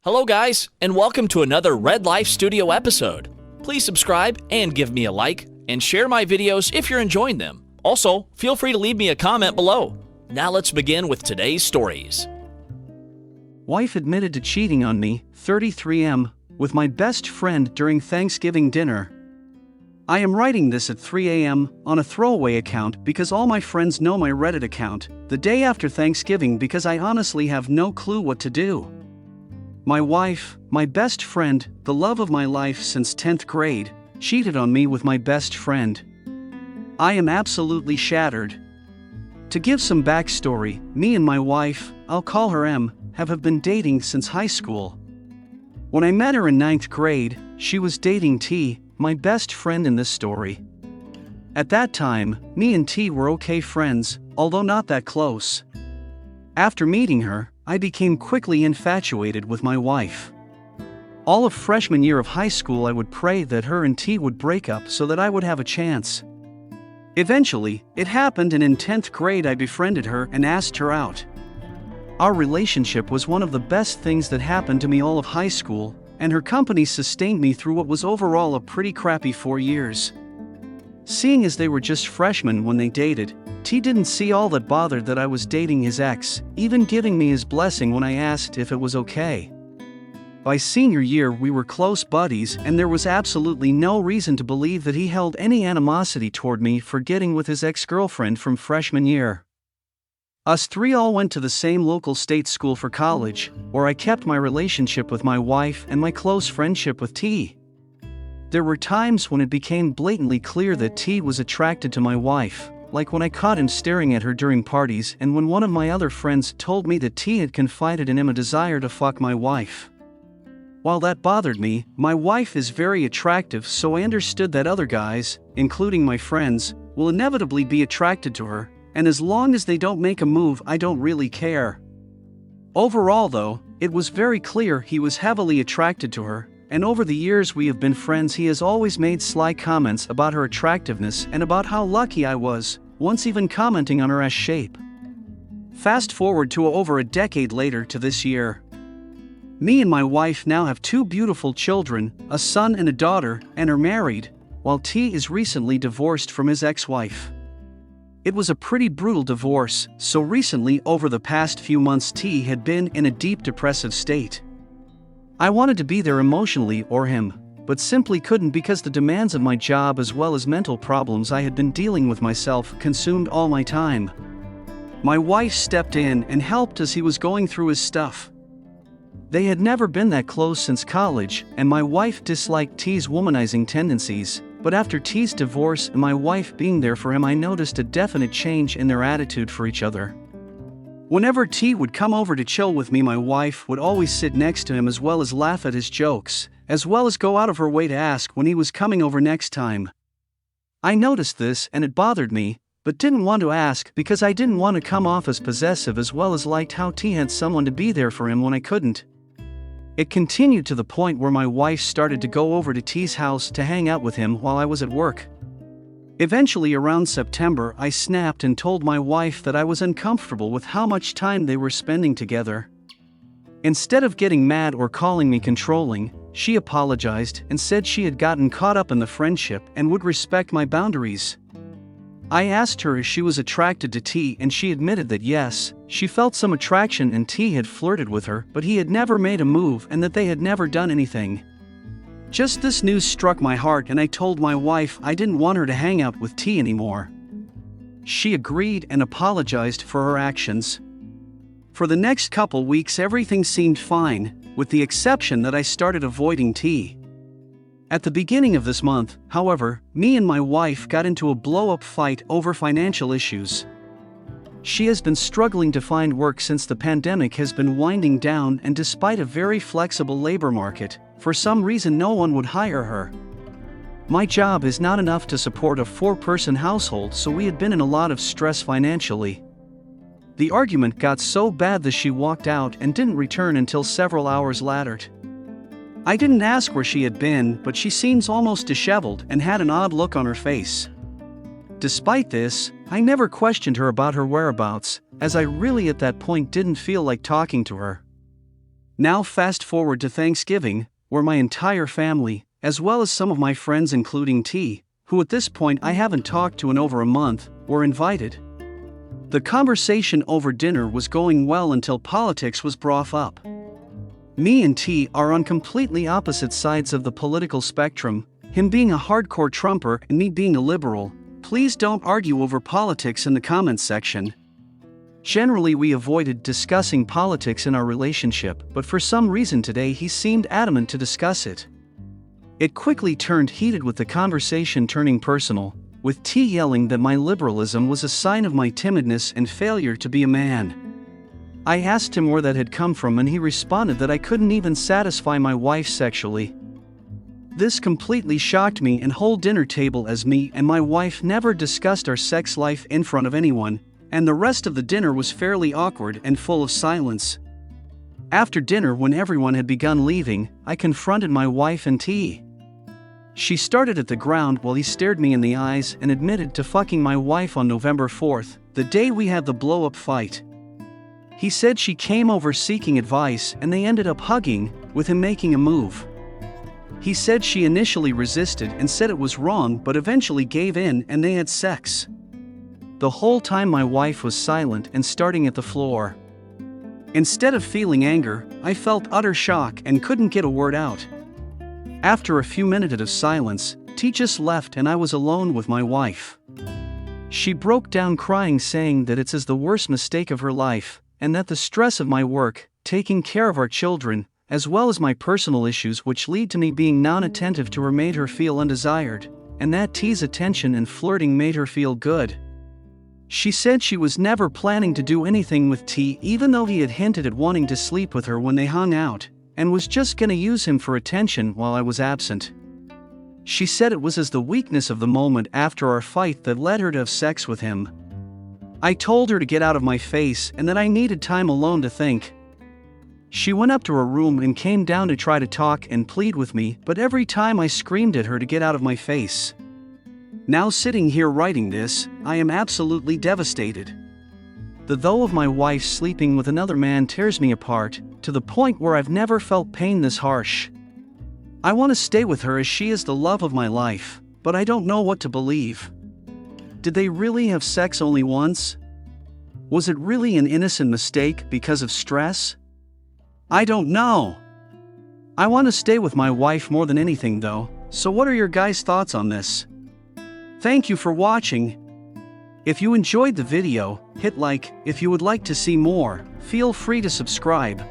Hello guys, and welcome to another Red Life Studio episode. Please subscribe and give me a like, and share my videos if you're enjoying them. Also, feel free to leave me a comment below. Now let's begin with today's stories. Wife admitted to cheating on me, 33M, with my best friend during Thanksgiving dinner. I am writing this at 3 a.m. on a throwaway account because all my friends know my Reddit account, the day after Thanksgiving because I honestly have no clue what to do. My wife, my best friend, the love of my life since 10th grade, cheated on me with my best friend. I am absolutely shattered. To give some backstory, me and my wife, I'll call her M, have been dating since high school. When I met her in 9th grade, she was dating T, my best friend in this story. At that time, me and T were okay friends, although not that close. After meeting her, I became quickly infatuated with my wife. All of freshman year of high school I would pray that her and T would break up so that I would have a chance. Eventually, it happened, and in 10th grade I befriended her and asked her out. Our relationship was one of the best things that happened to me all of high school, and her company sustained me through what was overall a pretty crappy 4 years. Seeing as they were just freshmen when they dated, T didn't see all that bothered that I was dating his ex, even giving me his blessing when I asked if it was okay. By senior year we were close buddies, and there was absolutely no reason to believe that he held any animosity toward me for getting with his ex-girlfriend from freshman year. Us three all went to the same local state school for college, where I kept my relationship with my wife and my close friendship with T. There were times when it became blatantly clear that T was attracted to my wife, like when I caught him staring at her during parties and when one of my other friends told me that T had confided in him a desire to fuck my wife. While that bothered me, my wife is very attractive, so I understood that other guys, including my friends, will inevitably be attracted to her, and as long as they don't make a move I don't really care. Overall though, it was very clear he was heavily attracted to her, and over the years we have been friends he has always made sly comments about her attractiveness and about how lucky I was, once even commenting on her ass shape. Fast forward to over a decade later to this year. Me and my wife now have 2 beautiful children, a son and a daughter, and are married, while T is recently divorced from his ex-wife. It was a pretty brutal divorce, so recently over the past few months T had been in a deep depressive state. I wanted to be there emotionally for him, but simply couldn't because the demands of my job as well as mental problems I had been dealing with myself consumed all my time. My wife stepped in and helped as he was going through his stuff. They had never been that close since college, and my wife disliked T's womanizing tendencies, but after T's divorce and my wife being there for him I noticed a definite change in their attitude for each other. Whenever T would come over to chill with me my wife would always sit next to him as well as laugh at his jokes, as well as go out of her way to ask when he was coming over next time. I noticed this and it bothered me, but didn't want to ask because I didn't want to come off as possessive, as well as liked how T had someone to be there for him when I couldn't. It continued to the point where my wife started to go over to T's house to hang out with him while I was at work. Eventually around September I snapped and told my wife that I was uncomfortable with how much time they were spending together. Instead of getting mad or calling me controlling, she apologized and said she had gotten caught up in the friendship and would respect my boundaries. I asked her if she was attracted to T and she admitted that yes, she felt some attraction and T had flirted with her, but he had never made a move and that they had never done anything. Just this news struck my heart and I told my wife I didn't want her to hang out with T anymore. She agreed and apologized for her actions. For the next couple weeks everything seemed fine, with the exception that I started avoiding T. At the beginning of this month, however, me and my wife got into a blow-up fight over financial issues. She has been struggling to find work since the pandemic has been winding down, and despite a very flexible labor market, for some reason no one would hire her. My job is not enough to support a 4-person household, so we had been in a lot of stress financially. The argument got so bad that she walked out and didn't return until several hours later. I didn't ask where she had been, but she seems almost disheveled and had an odd look on her face. Despite this, I never questioned her about her whereabouts, as I really at that point didn't feel like talking to her. Now fast forward to Thanksgiving, where my entire family, as well as some of my friends including T, who at this point I haven't talked to in over a month, were invited. The conversation over dinner was going well until politics was brought up. Me and T are on completely opposite sides of the political spectrum, him being a hardcore Trumper and me being a liberal. Please don't argue over politics in the comments section. Generally we avoided discussing politics in our relationship, but for some reason today he seemed adamant to discuss it. It quickly turned heated with the conversation turning personal, with T yelling that my liberalism was a sign of my timidness and failure to be a man. I asked him where that had come from and he responded that I couldn't even satisfy my wife sexually. This completely shocked me and whole dinner table as me and my wife never discussed our sex life in front of anyone, and the rest of the dinner was fairly awkward and full of silence. After dinner, when everyone had begun leaving, I confronted my wife and T. She started at the ground while he stared me in the eyes and admitted to fucking my wife on November 4th, the day we had the blow-up fight. He said she came over seeking advice and they ended up hugging, with him making a move. He said she initially resisted and said it was wrong but eventually gave in and they had sex. The whole time my wife was silent and staring at the floor. Instead of feeling anger, I felt utter shock and couldn't get a word out. After a few minutes of silence, T just left and I was alone with my wife. She broke down crying, saying that it's the worst mistake of her life, and that the stress of my work, taking care of our children, as well as my personal issues which lead to me being non-attentive to her made her feel undesired, and that T's attention and flirting made her feel good. She said she was never planning to do anything with T even though he had hinted at wanting to sleep with her when they hung out, and was just gonna use him for attention while I was absent. She said it was the weakness of the moment after our fight that led her to have sex with him. I told her to get out of my face and that I needed time alone to think. She went up to her room and came down to try to talk and plead with me, but every time I screamed at her to get out of my face. Now sitting here writing this, I am absolutely devastated. The thought of my wife sleeping with another man tears me apart, to the point where I've never felt pain this harsh. I want to stay with her as she is the love of my life, but I don't know what to believe. Did they really have sex only once? Was it really an innocent mistake because of stress? I don't know. I want to stay with my wife more than anything though, so what are your guys' thoughts on this? Thank you for watching. If you enjoyed the video, hit like. If you would like to see more, feel free to subscribe.